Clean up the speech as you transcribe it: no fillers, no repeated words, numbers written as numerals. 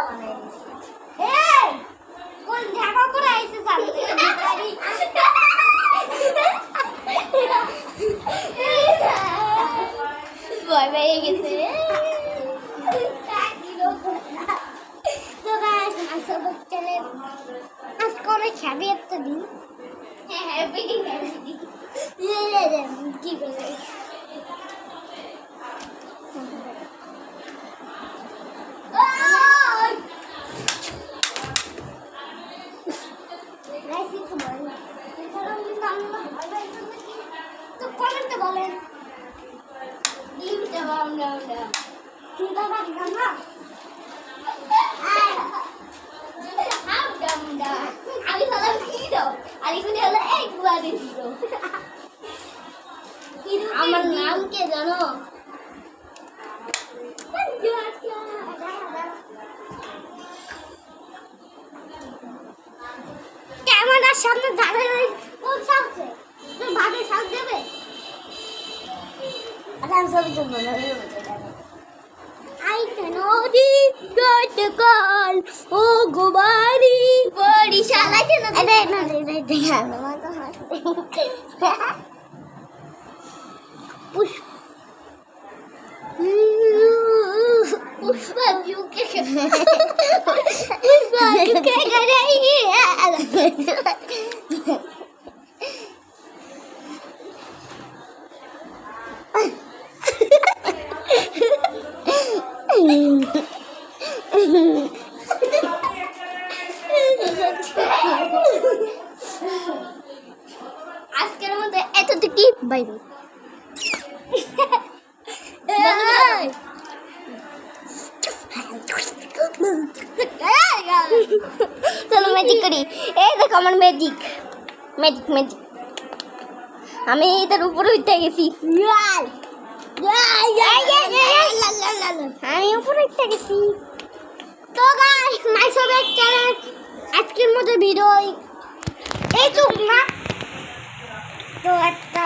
বলেন। ভয় পেয়ে গেছে। আজকে অনেক হ্যাপি একটা দিন। কি করে তো কমেন্টে বলেন। আমার নাম কে জানো? ক্যামেরার সামনে দাঁড়িয়ে কোন সাথে ভাবে সাথ দেবে? আচ্ছা আমি সবই তো বলে I cannot get the call. Oh, Gobari. Body shala ke na? Push. Pushpa juke. Pushpa juke kar rahi hai. আজকের মধ্যে এতটুকুই, বাই বাই। চলো ম্যাজিক করি। এই দেখো আমার ম্যাজিক ম্যাজিক ম্যাজিক। আমি এটার উপরে উঠে গেছি। আমি উপরে উঠে গেছি। তো গাইস মাই ফেভারিট চ্যানেল আজকের মতো ভিডিও এই তো না তো একটা